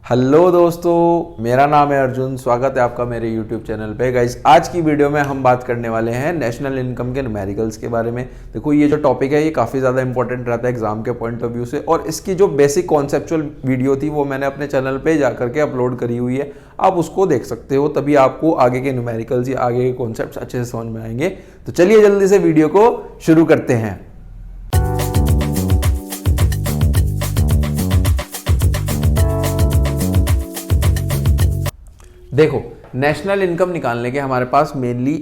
Hello दोस्तों, मेरा नाम है अर्जुन। स्वागत है आपका मेरे यूट्यूब चैनल पे। गाइस, आज की वीडियो में हम बात करने वाले हैं नेशनल इनकम के न्यूमेरिकल्स के बारे में। देखो, ये जो टॉपिक है ये काफ़ी ज़्यादा इंपॉर्टेंट रहता है एग्जाम के पॉइंट ऑफ व्यू से, और इसकी जो बेसिक कॉन्सेप्चुअल वीडियो थी वो मैंने अपने चैनल पर जा करके अपलोड करी हुई है। आप उसको देख सकते हो, तभी आपको आगे के न्यूमेरिकल्स या आगे के कॉन्सेप्ट अच्छे से समझ में आएंगे। तो चलिए जल्दी से वीडियो को शुरू करते हैं। देखो, नेशनल इनकम निकालने के हमारे पास मेनली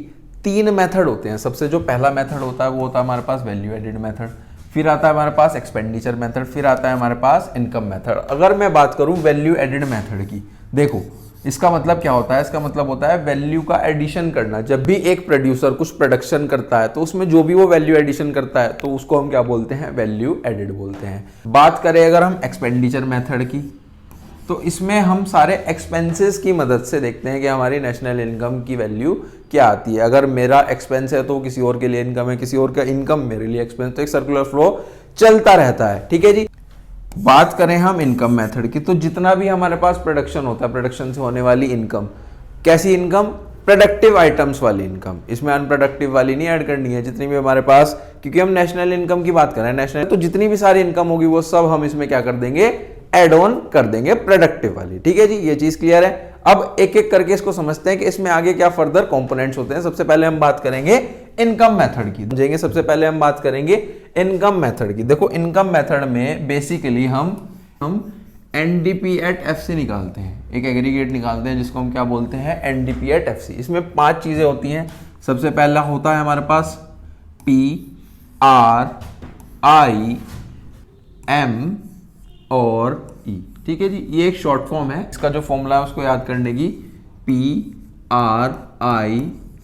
तीन मेथड होते हैं। सबसे जो पहला मेथड होता है वो होता है हमारे पास वैल्यू एडेड मेथड, फिर आता है हमारे पास एक्सपेंडिचर मेथड, फिर आता है हमारे पास इनकम मेथड। अगर मैं बात करूं वैल्यू एडेड मेथड की, देखो इसका मतलब क्या होता है। इसका मतलब होता है वैल्यू का एडिशन करना। जब भी एक प्रोड्यूसर कुछ प्रोडक्शन करता है तो उसमें जो भी वो वैल्यू एडिशन करता है तो उसको हम क्या बोलते हैं, वैल्यू एडेड बोलते हैं। बात करें अगर हम एक्सपेंडिचर मेथड की, तो इसमें हम सारे एक्सपेंसेस की मदद से देखते हैं कि हमारी नेशनल इनकम की वैल्यू क्या आती है। अगर मेरा एक्सपेंस है तो किसी और के लिए इनकम है, किसी और का इनकम मेरे लिए एक्सपेंस, तो एक सर्कुलर फ्लो चलता रहता है। ठीक है जी। बात करें हम इनकम मेथड की, तो जितना भी हमारे पास प्रोडक्शन होता है, प्रोडक्शन से होने वाली इनकम, कैसी इनकम, प्रोडक्टिव आइटम्स वाली इनकम। इसमें अनप्रोडक्टिव वाली नहीं ऐड करनी है। जितनी भी हमारे पास, क्योंकि हम नेशनल इनकम की बात कर रहे हैं, नेशनल, तो जितनी भी सारी इनकम होगी वो सब हम इसमें क्या कर देंगे, एड ऑन कर देंगे प्रोडक्टिव वाली। ठीक है जी, ये चीज क्लियर है। अब एक एक करके इसको समझते हैं कि इसमें आगे क्या फर्दर कंपोनेंट्स होते हैं। सबसे पहले हम बात करेंगे इनकम मेथड की, समझेंगे। सबसे पहले हम बात करेंगे इनकम मेथड की। देखो, इनकम मेथड में बेसिकली हम एनडीपी एट एफसी निकालते हैं, एक एग्रीगेट निकालते हैं जिसको हम क्या बोलते हैं, एनडीपी एट एफसी। इसमें 5 चीजें होती हैं। सबसे पहला होता है हमारे पास पी आर आई एम और ई। ठीक है जी, ये एक शॉर्ट फॉर्म है। इसका जो फॉर्मूला है उसको याद करने की, P R I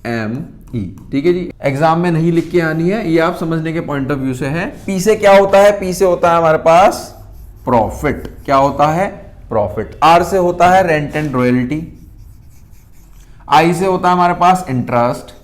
M E. ठीक है जी, एग्जाम में नहीं लिख के आनी है, ये आप समझने के पॉइंट ऑफ व्यू से है। पी से क्या होता है, पी से होता है हमारे पास प्रॉफिट। क्या होता है, प्रॉफिट। आर से होता है रेंट एंड रॉयल्टी। आई से होता है हमारे पास इंटरेस्ट।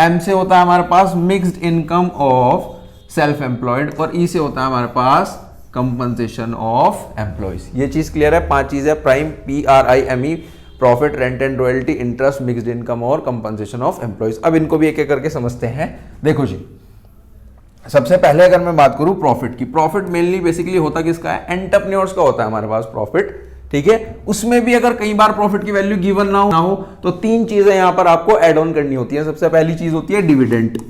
एम से होता है हमारे पास mixed income of self employed, और ई से होता है हमारे पास कंपनसेशन ऑफ एम्प्लॉयज। ये चीज क्लियर है। 5 चीजें, prime, P R I M E, profit, rent and royalty, interest, mixed income और कंपनसेशन ऑफ एम्प्लॉयज। अब इनको भी एक एक करके समझते हैं। देखो जी, सबसे पहले अगर मैं बात करूं प्रॉफिट की, प्रॉफिट मेनली बेसिकली होता किसका है, एंटरप्रेन्योर्स का होता है हमारे पास प्रॉफिट। ठीक है, उसमें भी अगर कई बार प्रॉफिट की वैल्यू गिवन ना हो तो 3 चीजें यहां पर आपको एड ऑन करनी होती है। सबसे पहली चीज होती है डिविडेंड।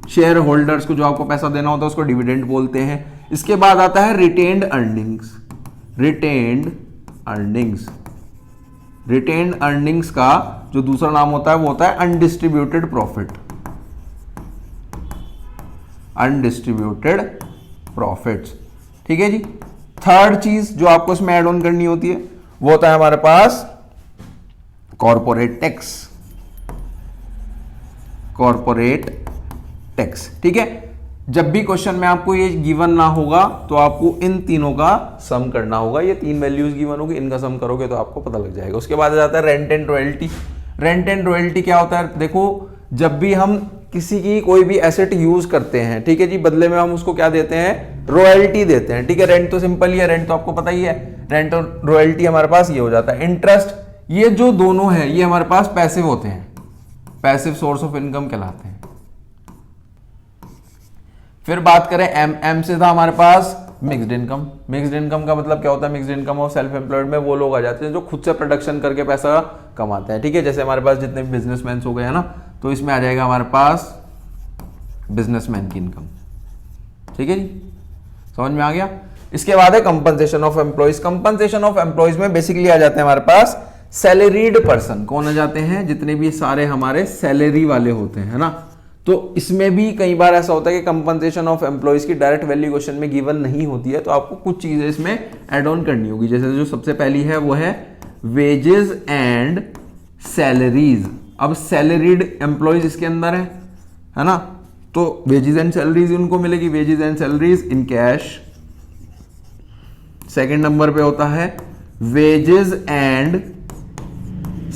शेयर होल्डर्स को जो आपको पैसा देना होता है उसको डिविडेंड बोलते हैं। इसके बाद आता है retained earnings. Retained earnings, retained earnings का जो दूसरा नाम होता है वो होता है अनडिस्ट्रीब्यूटेड प्रॉफिट। Undistributed profits. ठीक है जी। थर्ड चीज जो आपको इसमें ऐड ऑन करनी होती है वो होता है हमारे पास कॉर्पोरेट टैक्स। Corporate tax. ठीक है, जब भी क्वेश्चन में आपको ये गिवन ना होगा तो आपको इन तीनों का सम करना होगा। ये 3 वैल्यूज गिवन होगी, इनका सम करोगे तो आपको पता लग जाएगा। उसके बाद आ जाता है rent and royalty. Rent and royalty क्या होता है, देखो जब भी हम किसी की कोई भी एसेट यूज करते हैं, ठीक है जी, बदले में हम उसको क्या देते हैं, रॉयल्टी देते हैं। ठीक है, रेंट तो सिंपल ही है, रेंट तो आपको पता ही है। रेंट और रॉयल्टी हमारे पास ये हो जाता है। इंटरेस्ट, ये जो दोनों है ये हमारे पास पैसिव होते हैं, पैसिव सोर्स ऑफ इनकम कहलाते हैं। फिर बात करें एम से था हमारे पास मिक्स्ड इनकम। मिक्स्ड इनकम का मतलब क्या होता है, mixed income of self employed में वो लोग आ जाते हैं जो खुद से प्रोडक्शन करके पैसा कमाते हैं। ठीक है, जैसे हमारे पास जितने भी बिजनेसमैन हो गए हैं ना, तो इसमें आ जाएगा हमारे पास बिजनेसमैन की इनकम। ठीक है जी, समझ में आ गया। इसके बाद है compensation of employees. Compensation of employees में बेसिकली आ जाते हैं हमारे पास सैलरीड पर्सन। कौन आ जाते हैं, जितने भी सारे हमारे सैलरी वाले होते हैं, है ना। तो इसमें भी कई बार ऐसा होता है कि कंपनसेशन ऑफ एम्प्लॉयज की डायरेक्ट वैल्यू क्वेश्चन में गिवन नहीं होती है, तो आपको कुछ चीजें इसमें ऐड ऑन करनी होगी। जैसे जो सबसे पहली है वो है वेजेस एंड सैलरीज। अब सैलरीड एम्प्लॉयज इसके अंदर है ना, तो वेजेस एंड सैलरीज उनको मिलेगी, wages and salaries in cash. Second number पे होता है wages and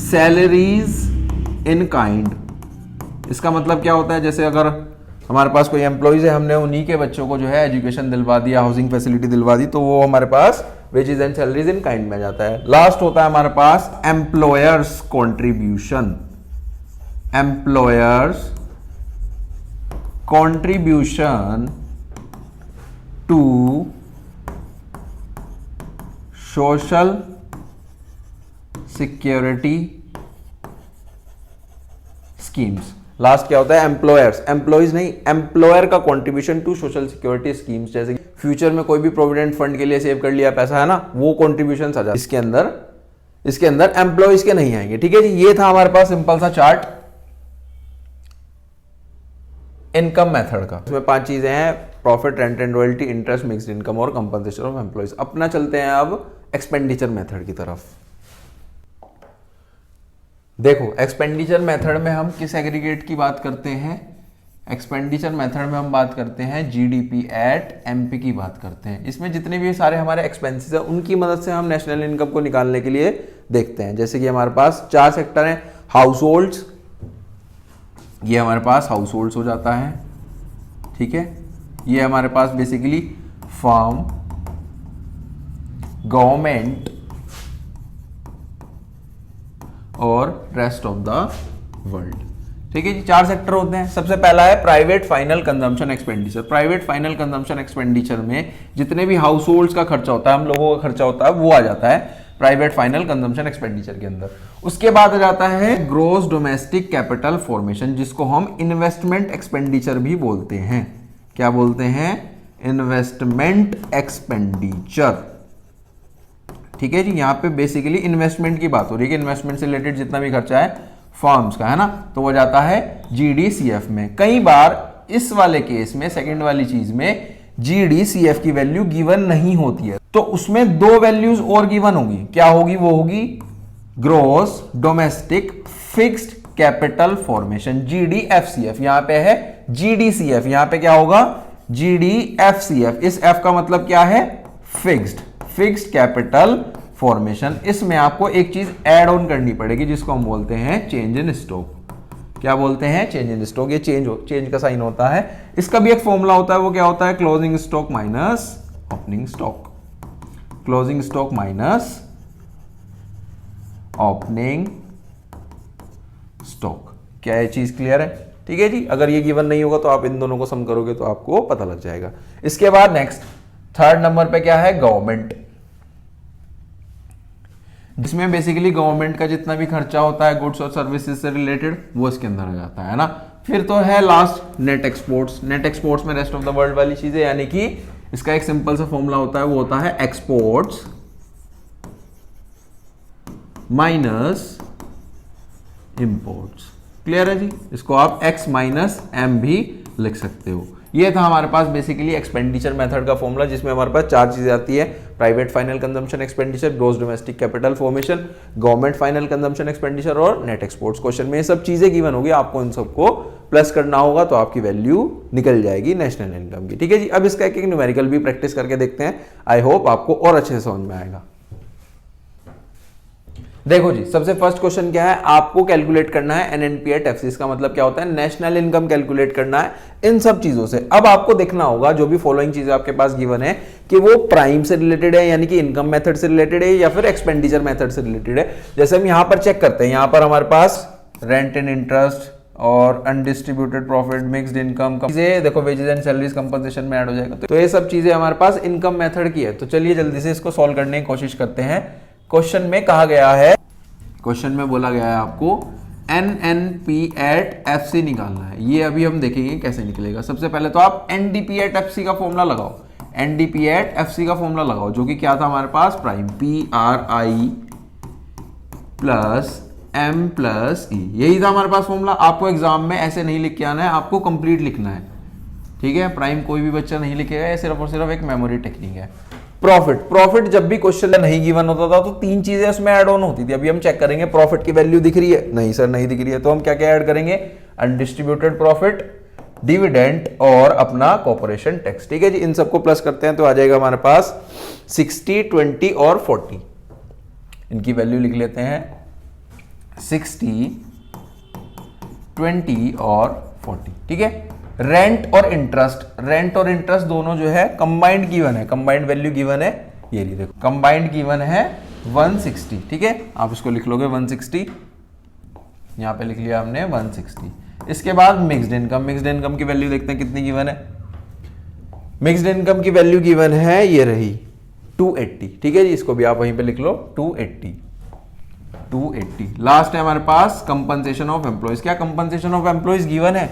salaries in kind. इसका मतलब क्या होता है, जैसे अगर हमारे पास कोई एम्प्लॉइज है, हमने उन्हीं के बच्चों को जो है एजुकेशन दिलवा दिया, हाउसिंग फैसिलिटी दिलवा दी, तो वो हमारे पास wages and salaries in kind में आ जाता है। लास्ट होता है हमारे पास employers contribution. Employers contribution to social security schemes. Last क्या होता है? एम्प्लॉयर्स, एम्प्लॉइज नहीं, एम्प्लॉयर का contribution to social security schemes. जैसे कि फ्यूचर में कोई भी प्रोविडेंट फंड के लिए सेव कर लिया पैसा है ना, वो कंट्रीब्यूशन आ जाता है इसके अंदर एम्प्लॉइज के नहीं आएंगे। ठीक है जी, ये था हमारे पास सिंपल सा चार्ट इनकम मेथड का। इसमें 5 चीजें हैं, profit, rent and royalty, interest, mixed income और कंपनसेशन ऑफ एम्प्लॉइज। अपना चलते हैं अब एक्सपेंडिचर मेथड की तरफ। देखो, एक्सपेंडिचर मेथड में हम किस एग्रीगेट की बात करते हैं? एक्सपेंडिचर मेथड में हम बात करते हैं जीडीपी एट एमपी की बात करते हैं। इसमें जितने भी सारे हमारे एक्सपेंसेस हैं उनकी मदद से हम नेशनल इनकम को निकालने के लिए देखते हैं। जैसे कि हमारे पास 4 सेक्टर हैं। हाउस, ये हमारे पास हाउस होल्ड्स हो जाता है। ठीक है, ये हमारे पास बेसिकली फार्म, गवर्नमेंट और रेस्ट ऑफ द वर्ल्ड। ठीक है जी, 4 सेक्टर होते हैं। सबसे पहला है private final consumption expenditure. Private final consumption expenditure में जितने भी हाउस होल्ड्स का खर्चा होता है, हम लोगों का खर्चा होता है, वो आ जाता है प्राइवेट फाइनल कंजम्पशन एक्सपेंडिचर के अंदर। उसके बाद आ जाता है ग्रॉस डोमेस्टिक कैपिटल फॉर्मेशन, जिसको हम इन्वेस्टमेंट एक्सपेंडिचर भी बोलते हैं। क्या बोलते हैं? Investment expenditure. ठीक है जी, यहां पे बेसिकली इन्वेस्टमेंट की बात हो रही है कि इन्वेस्टमेंट से रिलेटेड जितना भी खर्चा है फर्म्स का, है ना, तो वो जाता है जीडीसीएफ में। कई बार इस वाले केस में, सेकंड वाली चीज में जीडीसीएफ की वैल्यू गिवन नहीं होती है, तो उसमें 2 वैल्यूज और गिवन होगी। क्या होगी? वो होगी gross domestic fixed capital formation, GDFCF. यहां पे है जीडीसीएफ, यहां पे क्या होगा? जीडीएफसीएफ। इस एफ का मतलब क्या है? Fixed capital formation. इसमें आपको एक चीज ऐड ऑन करनी पड़ेगी जिसको हम बोलते हैं चेंज इन स्टॉक। क्या बोलते हैं? Change in stock. ये चेंज का साइन होता है। इसका भी एक फॉर्मूला होता है, वो क्या होता है? Closing stock minus opening stock. Closing stock minus opening stock. क्या ये चीज क्लियर है? ठीक है जी, अगर ये गिवन नहीं होगा तो आप इन दोनों को सम करोगे तो आपको पता लग जाएगा। इसके बाद नेक्स्ट 3rd नंबर पे क्या है? गवर्नमेंट, जिसमें बेसिकली गवर्नमेंट का जितना भी खर्चा होता है गुड्स और सर्विसेज से रिलेटेड, वो इसके अंदर आ जाता है ना। फिर तो है last net exports. Net exports में रेस्ट ऑफ द वर्ल्ड वाली चीजें, यानी कि इसका एक सिंपल सा फॉर्मूला होता है, वो होता है एक्सपोर्ट्स माइनस इंपोर्ट्स। क्लियर है जी? इसको आप x माइनस एम भी लिख सकते हो। ये था हमारे पास बेसिकली एक्सपेंडिचर मेथड का फॉर्मूला, जिसमें हमारे पास 4 चीजें आती है। Private final consumption expenditure, gross domestic capital formation, government final consumption expenditure और नेट एक्सपोर्ट्स। क्वेश्चन में ये सब चीजें गिवन होगी, आपको इन सबको प्लस करना होगा तो आपकी वैल्यू निकल जाएगी नेशनल इनकम की। ठीक है जी, अब इसका एक न्यूमेरिकल भी प्रैक्टिस करके देखते हैं। आई होप आपको और अच्छे से समझ में आएगा। देखो जी, सबसे फर्स्ट क्वेश्चन क्या है? आपको कैलकुलेट करना है एनएनपी एट एफसी। इसका मतलब क्या होता है? नेशनल इनकम कैलकुलेट करना है इन सब चीजों से। अब आपको देखना होगा जो भी फॉलोइंग चीजें आपके पास गिवन है कि वो प्राइम से रिलेटेड है, यानी कि इनकम मेथड से रिलेटेड है, या फिर एक्सपेंडिचर मेथड से रिलेटेड है। जैसे हम यहां पर चेक करते हैं, यहां पर हमारे पास रेंट एंड इंटरेस्ट और अनडिस्ट्रीब्यूटेड प्रॉफिट, मिक्स्ड इनकम चीजें, देखो वेजेस एंड सैलरीज कंपनसेशन में ऐड हो जाएगा। तो ये सब चीजें हमारे पास इनकम मेथड की है। तो चलिए जल्दी से इसको सॉल्व करने की कोशिश करते हैं। क्वेश्चन में कहा गया है, क्वेश्चन में बोला गया है आपको एनएनपी एट एफसी निकालना है। ये अभी हम देखेंगे कैसे निकलेगा। सबसे पहले तो आप एनडीपी एट एफसी का फॉर्मूला लगाओ। एनडीपी एट एफसी का फॉर्मूला लगाओ, जो कि क्या था हमारे पास? Prime PRI plus M plus E। यही था हमारे पास फॉर्मूला। आपको एग्जाम में ऐसे नहीं लिख के आना है, आपको कंप्लीट लिखना है। ठीक है, प्राइम कोई भी बच्चा नहीं लिखेगा, ये सिर्फ और सिर्फ एक मेमोरी टेक्निक है। प्रॉफिट जब भी क्वेश्चन नहीं गिवन होता था तो 3 चीजें उसमें ऐड ऑन होती थी। अभी हम चेक करेंगे प्रॉफिट की वैल्यू दिख रही है? नहीं सर, नहीं दिख रही है। तो हम क्या क्या ऐड करेंगे? अनडिस्ट्रीब्यूटेड प्रॉफिट, डिविडेंड और अपना कॉर्पोरेशन टैक्स। ठीक है जी, इन सबको प्लस करते हैं तो आ जाएगा हमारे पास 60, 20 और 40। इनकी वैल्यू लिख लेते हैं 60, 20 और 40। ठीक है, रेंट और इंटरेस्ट दोनों जो है कंबाइंड गिवन है, कंबाइंड वैल्यू गिवन है ये रही देखो, कंबाइंड गिवन है 160, ठीक है, आप इसको लिख लोगे 160, यहाँ पे लिख लिया हमने 160। इसके बाद मिक्स्ड इनकम, मिक्स्ड इनकम की वैल्यू देखते हैं कितनी गिवन है। मिक्स्ड इनकम की वैल्यू गिवन है, ये रही 280, ठीक है जी, इसको भी आप वहीं पे लिख लो 280। लास्ट है हमारे पास कंपनसेशन ऑफ एम्प्लॉइज। क्या कंपनसेशन ऑफ एम्प्लॉइज गिवन है?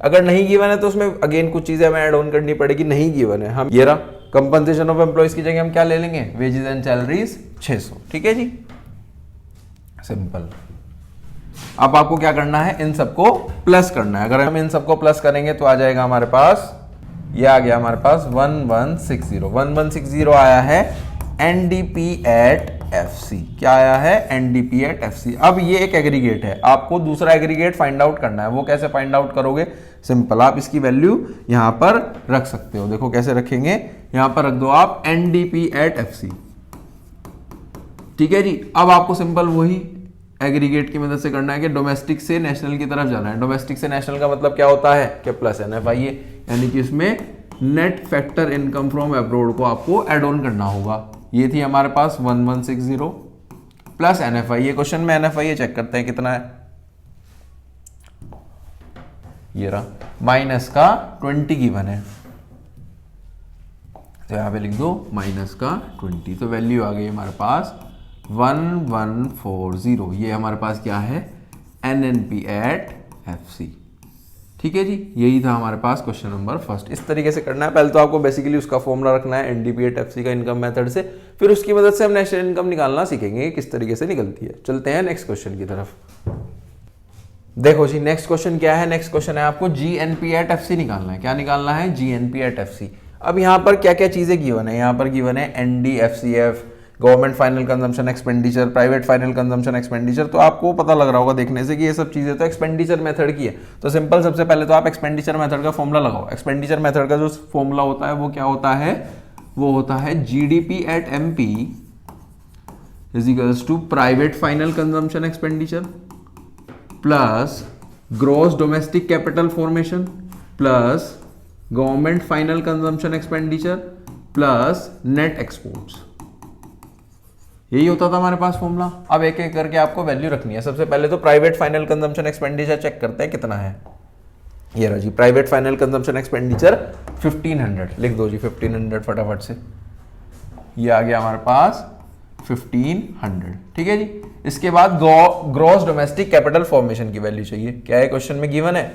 अगर नहीं गिवन है तो उसमें अगेन कुछ चीजें हमें ऐड ऑन करनी पड़ेगी। नहीं गिवन है, हम ये रहा कंपनसेशन ऑफ एम्प्लॉइज की जगह हम क्या ले लेंगे, वेजेस एंड सैलरीज 600, ठीक है जी, सिंपल। अब आपको क्या करना है, इन सबको प्लस करना है। अगर हम इन सबको प्लस करेंगे तो आ जाएगा हमारे पास, ये आ गया हमारे पास 1160 आया है एनडीपी एट एफसी। क्या आया है, एनडीपी एट एफसी। अब ये एक एग्रीगेट है, आपको दूसरा एग्रीगेट फाइंड आउट करना है। वो कैसे फाइंड आउट करोगे, सिंपल, आप इसकी वैल्यू यहां पर रख सकते हो। देखो कैसे रखेंगे, यहां पर रख दो आप एनडीपी एट एफसी, ठीक है जी। अब आपको सिंपल वही एग्रीगेट की मदद से करना है कि डोमेस्टिक से नेशनल की तरफ जाना है। डोमेस्टिक से नेशनल का मतलब क्या होता है कि प्लस एनएफआई, यानी कि इसमें net factor income from abroad को आपको एड ऑन करना होगा। ये थी हमारे पास 1160 प्लस एनएफआई। ये क्वेश्चन में एनएफआई चेक करते हैं कितना है, ये रहा, माइनस का 20 गिवन है, तो यहां पे लिख दो माइनस का 20, तो वैल्यू आ गई हमारे पास 1140। ये हमारे पास क्या है, एनएनपी एट एफसी, ठीक है जी। यही था हमारे पास क्वेश्चन नंबर फर्स्ट। इस तरीके से करना है। पहले तो आपको बेसिकली उसका फॉर्मूला रखना है एनडीपी एट एफसी का इनकम मेथड से, फिर उसकी मदद से हम नेशनल इनकम निकालना सीखेंगे किस तरीके से निकलती है। चलते हैं नेक्स्ट क्वेश्चन की तरफ। देखो जी नेक्स्ट क्वेश्चन क्या है, नेक्स्ट क्वेश्चन है आपको जीएनपी एट एफसी निकालना है। क्या निकालना है, जीएनपी एट एफसी। अब यहाँ पर क्या क्या चीजें गिवन है, यहाँ पर गिवन है NDFCF, government final consumption expenditure, private final consumption expenditure. तो आपको पता लग रहा होगा देखने से कि ये सब चीजें तो एक्सपेंडिचर मेथड की है। तो सिंपल, सबसे पहले तो आप एक्सपेंडिचर मेथड का फॉर्मूला लगाओ। एक्सपेंडिचर मेथड का जो फॉर्मूला होता है वो क्या होता है, वो होता है GDP at MP is equals to private final consumption expenditure plus gross domestic capital formation plus government final consumption expenditure plus net exports. यही होता था हमारे पास फॉर्मूला। अब एक एक करके आपको वैल्यू रखनी है। सबसे पहले तो private final consumption expenditure check करते हैं कितना है। ये रहा जी, प्राइवेट फाइनल कंजम्पशन एक्सपेंडिचर 1500, लिख दो जी 1500 फटाफट से। ये आ गया हमारे पास 1500, ठीक है जी। इसके बाद ग्रॉस डोमेस्टिक कैपिटल फॉर्मेशन की वैल्यू चाहिए। क्या है क्वेश्चन में गिवन है,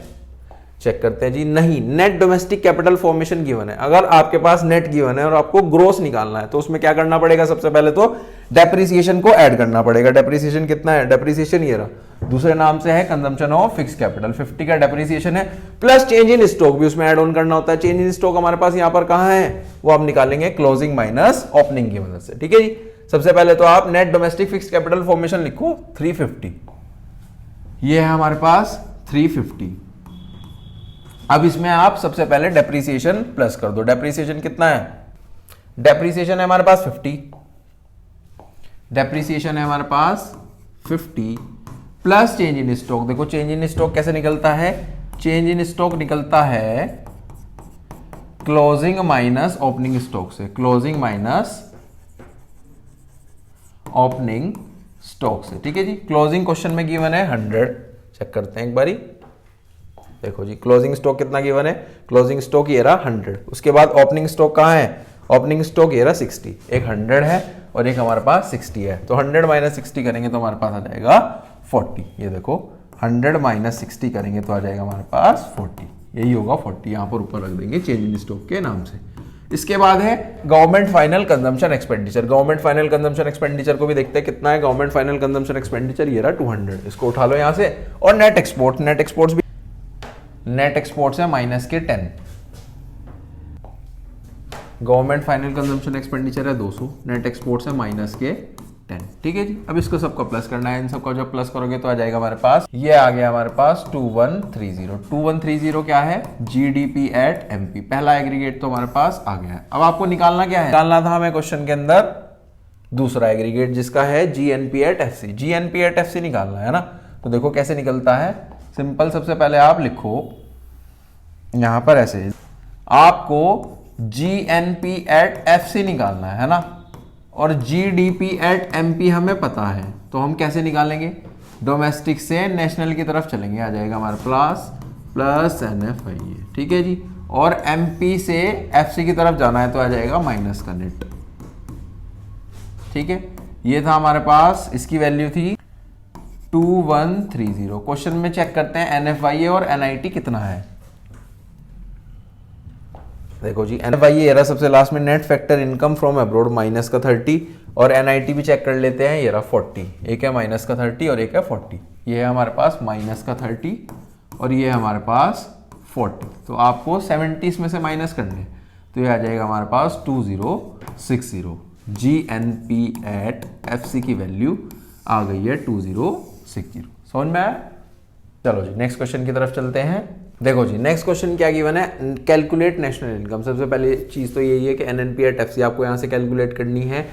चेक करते हैं जी। नहीं, net domestic capital formation given है। अगर आपके पास नेट गिवन है और आपको ग्रोस निकालना है तो उसमें क्या करना पड़ेगा, सबसे पहले तो डेप्रिसिएशन को ऐड करना पड़ेगा। डेप्रिसिएशन कितना है, डेप्रिसिएशन ये रहा, दूसरे नाम से है कंजम्पशन ऑफ फिक्स कैपिटल, 50 का डेप्रिसिएशन है, प्लस चेंज इन स्टॉक भी उसमें ऐड ऑन करना होता है। चेंज इन स्टॉक हमारे पास यहाँ पर कहां है, वो आप निकालेंगे क्लोजिंग माइनस ओपनिंग की मदद से, ठीक है जी। सबसे पहले तो आप net domestic fix capital formation लिखो 350, ये है हमारे पास 350। अब इसमें आप सबसे पहले डेप्रिसिएशन प्लस कर दो। डेप्रिसिएशन कितना है, डेप्रिसिएशन है हमारे पास 50, डेप्रिसिएशन है हमारे पास 50 प्लस चेंज इन स्टॉक। देखो चेंज इन स्टॉक कैसे निकलता है, चेंज इन स्टॉक निकलता है क्लोजिंग माइनस ओपनिंग स्टॉक से, क्लोजिंग माइनस ओपनिंग स्टॉक से, ठीक है जी। क्लोजिंग क्वेश्चन में गिवन है 100, चेक करते हैं एक बारी। देखो जी क्लोजिंग स्टॉक कितना गिवन है, क्लोजिंग स्टॉक ये रहा 100। उसके बाद ओपनिंग स्टॉक कहाँ है, ओपनिंग स्टॉक ये रहा 60। एक 100 है और एक हमारे पास 60 है, तो 100 माइनस 60 करेंगे तो हमारे पास आ जाएगा 40। ये देखो 100 माइनस 60 करेंगे तो आ जाएगा हमारे पास 40, यही होगा 40। यहाँ पर ऊपर रख देंगे चेंज इन स्टॉक के नाम से। इसके बाद है government final consumption expenditure. Government final consumption expenditure को भी देखते हैं कितना है। गवर्नमेंट फाइनल कंजम्पशन एक्सपेंडिचर ये रहा 200, इसको उठा लो यहाँ से। और नेट एक्सपोर्ट, नेट एक्सपोर्ट्स भी, नेट एक्सपोर्ट्स है माइनस के 10। गवर्नमेंट फाइनल कंजम्पशन एक्सपेंडिचर है 200, नेट एक्सपोर्ट्स है माइनस के 10, ठीक है जी। अब इसको सबको प्लस करना है। इन सबको जब प्लस करोगे तो आ जाएगा हमारे पास, ये आ गया हमारे पास 2130। 2130 क्या है, जीडीपी एट एमपी। पहला एग्रीगेट तो हमारे पास आ गया है। अब आपको निकालना क्या है, निकालना था हमें क्वेश्चन के अंदर दूसरा एग्रीगेट जिसका है GNP at FC. GNP at FC निकालना है ना, तो देखो कैसे निकलता है। सिंपल, सबसे पहले आप लिखो यहां पर ऐसे, आपको जीएनपी एट एफसी निकालना है ना। और जीडीपी एट एमपी हमें पता है, तो हम कैसे निकालेंगे, डोमेस्टिक से नेशनल की तरफ चलेंगे, आ जाएगा हमारे पास प्लस NFIA, ठीक है जी। और एमपी से एफसी की तरफ जाना है तो आ जाएगा माइनस का नेट, ठीक है। ये था हमारे पास, इसकी वैल्यू थी 2130। क्वेश्चन में चेक करते हैं NFIA और NIT कितना है। देखो जी, NFIA रहा सबसे लास्ट में, net factor income from abroad minus का 30, और NIT भी चेक कर लेते हैं, ये रहा 40। एक है माइनस का 30 और एक है 40। ये है हमारे पास माइनस का 30 और ये है हमारे पास 40। तो आपको 70 में से माइनस करने हैं, तो ये आ जाएगा हमारे पास 2060। GNP एट FC की वैल्यू आ गई है 2060। समझ में आया? चलो जी नेक्स्ट क्वेश्चन की तरफ चलते हैं। देखो जी नेक्स्ट क्वेश्चन क्या गिवन है, कैलकुलेट नेशनल इनकम। सबसे पहले चीज तो यही है कि NNP एट FC आपको यहां से कैलकुलेट करनी है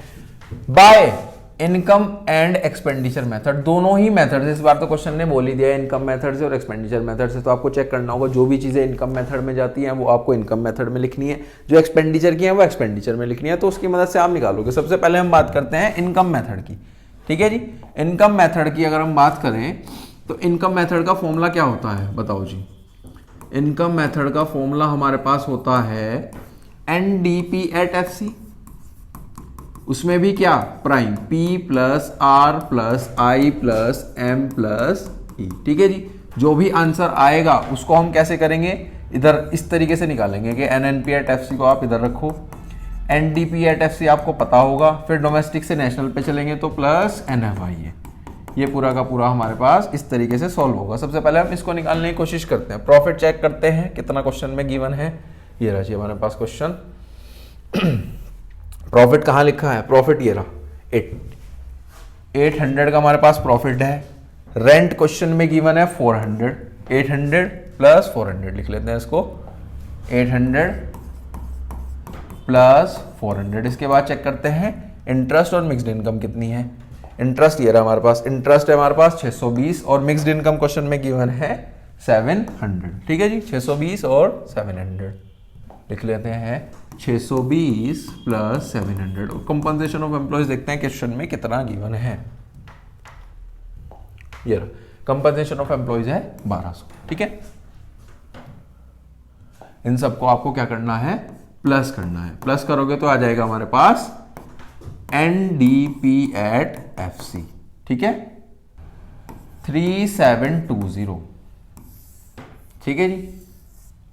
by income and expenditure method. दोनों ही मेथड से, इस बार तो क्वेश्चन ने बोल ही दिया है इनकम मेथड से और एक्सपेंडिचर मेथड से, तो आपको चेक करना होगा जो भी चीजें इनकम मेथड में जाती हैं वो आपको इनकम मेथड में लिखनी है, जो एक्सपेंडिचर की है वो एक्सपेंडिचर में लिखनी है, तो उसकी मदद से आप निकालोगे। सबसे पहले हम बात करते हैं इनकम मेथड की, ठीक है जी। इनकम मेथड की अगर हम बात करें तो इनकम मेथड का फॉर्मूला क्या होता है, बताओ जी। इनकम मेथड का फॉर्मूला हमारे पास होता है NDP एट FC, उसमें भी क्या, prime P plus R plus I plus M plus E, ठीक है जी। जो भी आंसर आएगा उसको हम कैसे करेंगे, इधर इस तरीके से निकालेंगे कि NNP एट FC को आप इधर रखो, NDP एट FC आपको पता होगा, फिर डोमेस्टिक से नेशनल पे चलेंगे तो प्लस NFIA। ये पूरा का पूरा हमारे पास इस तरीके से सॉल्व होगा। सबसे पहले हम इसको निकालने की कोशिश करते हैं। प्रॉफिट चेक करते हैं कितना क्वेश्चन में गिवन है। ये रहा जी हमारे पास क्वेश्चन। प्रॉफिट कहाँ लिखा है, प्रॉफिट ये रहा 800 का हमारे पास प्रॉफिट है। रेंट क्वेश्चन में गिवन है 400, 800 प्लस 400 लिख लेते हैं इसको, 800 प्लस 400। इसके बाद चेक करते हैं इंटरेस्ट और मिक्स्ड इनकम कितनी है। इंटरेस्ट ये रहा हमारे पास, इंटरेस्ट है हमारे पास 620 और मिक्स्ड इनकम क्वेश्चन में गिवन है 700, ठीक है जी। 620 और 700 लिख लेते हैं, 620 प्लस 700। और कंपनसेशन ऑफ एम्प्लॉयज देखते हैं क्वेश्चन में कितना गिवन है। ये कंपनसेशन ऑफ एम्प्लॉयज है 1200, ठीक है। इन सबको आपको क्या करना है, प्लस करना है। प्लस करोगे तो आ जाएगा हमारे पास NDP एट FC, ठीक है 3720, ठीक है जी।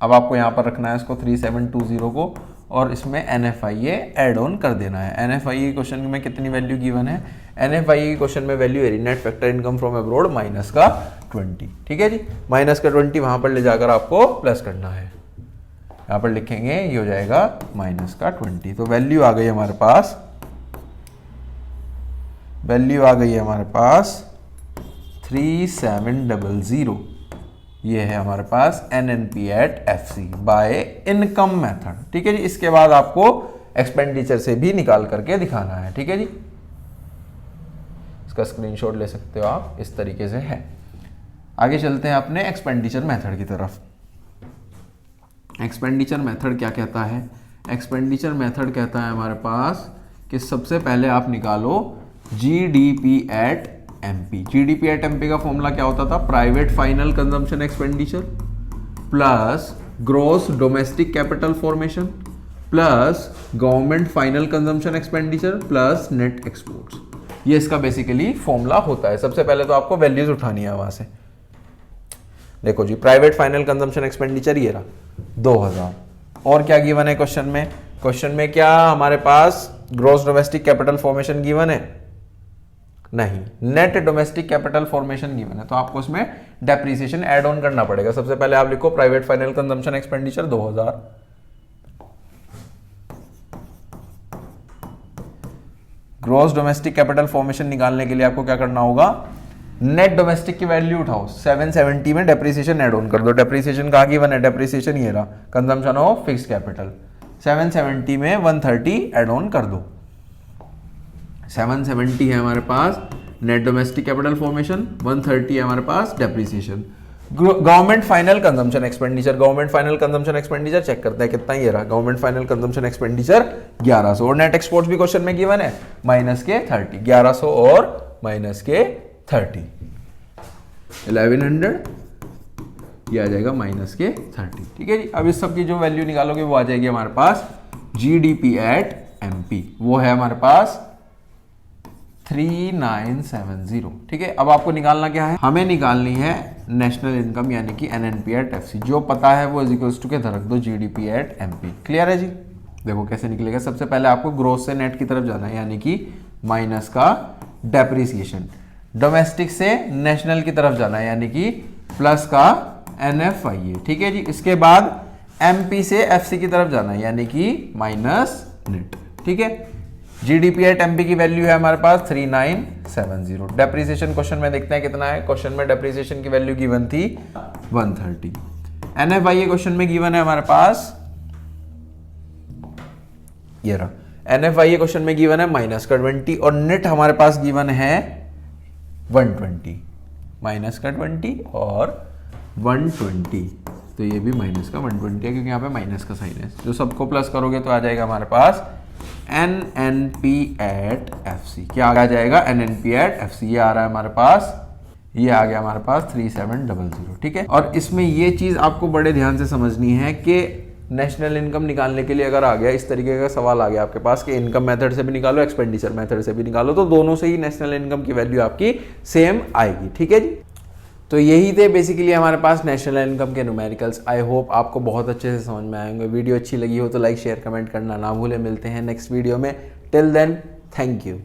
अब आपको यहां पर रखना है इसको 3720 को, और इसमें NFIA ऐड ऑन कर देना है। NFIA क्वेश्चन में कितनी वैल्यू गिवन है, NFIA क्वेश्चन में वैल्यू है net factor income from abroad minus का 20, ठीक है जी। माइनस का 20 वहां पर ले जाकर आपको प्लस करना है, यहां पर लिखेंगे ये हो जाएगा माइनस का 20। तो वैल्यू आ गई हमारे पास, वैल्यू आ गई है हमारे पास 3700। ये है हमारे पास NNP at FC by income method, ठीक है जी। इसके बाद आपको एक्सपेंडिचर से भी निकाल करके दिखाना है, ठीक है जी। इसका स्क्रीनशॉट ले सकते हो आप, इस तरीके से है। आगे चलते हैं अपने एक्सपेंडिचर मेथड की तरफ। एक्सपेंडिचर मेथड क्या कहता है, एक्सपेंडिचर मेथड कहता है हमारे पास कि सबसे पहले आप निकालो GDP eight MP। GDP eight MP का फॉर्मूला क्या होता था, private final consumption expenditure plus gross domestic capital formation plus government final consumption expenditure plus net exports. ये इसका बेसिकली फॉर्मूला होता है। सबसे पहले तो आपको वैल्यूज उठानी है वहां से। देखो जी प्राइवेट फाइनल कंजम्पशन एक्सपेंडिचर ये रहा 2000, और क्या गिवन है क्वेश्चन में, क्वेश्चन में क्या हमारे पास gross domestic capital formation given है, नहीं, net domestic capital formation given है। तो आपको इसमें डेप्रिसिएशन ऐड ऑन करना पड़ेगा। सबसे पहले आप लिखो private final consumption expenditure 2000, gross domestic capital formation निकालने के लिए आपको क्या करना होगा, नेट डोमेस्टिक की वैल्यू उठाओ, 770 में डेप्रिसिएशन ऐड ऑन कर दो। डेप्रिसिएशन कहाँ गिवन है, डेप्रिसिएशन ये रहा, कंजम्पशन ऑफ फिक्स कैपिटल, 770 में 130 ऐड ऑन कर दो। 770 है हमारे पास नेट डोमेस्टिक कैपिटल फॉर्मेशन, 130 है हमारे पास depreciation. Government final consumption expenditure, government final consumption expenditure check करते हैं कितना, ये रहा गवर्नमेंट फाइनल कंजम्पशन एक्सपेंडिचर 1100, और नेट एक्सपोर्ट्स भी क्वेश्चन में गिवन है माइनस के 30, 1100 और माइनस के 30, 1100, ये आ जाएगा माइनस के 30। ठीक है जी। अब इस सब की जो वैल्यू निकालोगे वो आ जाएगी हमारे पास जीडीपी एट एमपी, वो है हमारे पास 3970। ठीक है। अब आपको निकालना क्या है, हमें निकालनी है नेशनल इनकम यानी कि एनएनपी एट एफसी, जो पता है वो इक्वल्स टू के रख दो जीडीपी एट एमपी। क्लियर है जी। देखो कैसे निकलेगा, सबसे पहले आपको ग्रोथ से नेट की तरफ जाना है यानी कि माइनस का डेप्रिसिएशन, डोमेस्टिक से नेशनल की तरफ जाना है यानी कि प्लस का एनएफआईए। ठीक है जी। इसके बाद एमपी से एफसी की तरफ जाना है यानी कि माइनस नेट। ठीक है। जीडीपी एट एमपी की वैल्यू है हमारे पास 3970। डेप्रिसिएशन क्वेश्चन में देखते हैं कितना है, क्वेश्चन में डेप्रिसिएशन की वैल्यू गिवन थी 130। एनएफआईए क्वेश्चन में गिवन है हमारे पास, ये रहा एनएफआईए क्वेश्चन में गिवन है माइनस का 20, और नेट हमारे पास गिवन है 120, माइनस का 20 और 120, तो ये भी माइनस का 120 है क्योंकि यहाँ पे माइनस का साइन है। जो सबको प्लस करोगे तो आ जाएगा हमारे पास एनएनपी एट एफसी। क्या आ जाएगा, एनएनपी एट एफसी, ये आ रहा है हमारे पास, ये आ गया हमारे पास 3700। ठीक है। और इसमें ये चीज आपको बड़े ध्यान से समझनी है कि नेशनल इनकम निकालने के लिए अगर आ गया इस तरीके का सवाल आ गया आपके पास कि इनकम मेथड से भी निकालो एक्सपेंडिचर मेथड से भी निकालो, तो दोनों से ही नेशनल इनकम की वैल्यू आपकी सेम आएगी। ठीक है जी। तो यही थे बेसिकली हमारे पास नेशनल इनकम के न्यूमेरिकल्स। आई होप आपको बहुत अच्छे से समझ में आएंगे। वीडियो अच्छी लगी हो तो लाइक शेयर कमेंट करना ना भूलें। मिलते हैं नेक्स्ट वीडियो में। Till then, thank you.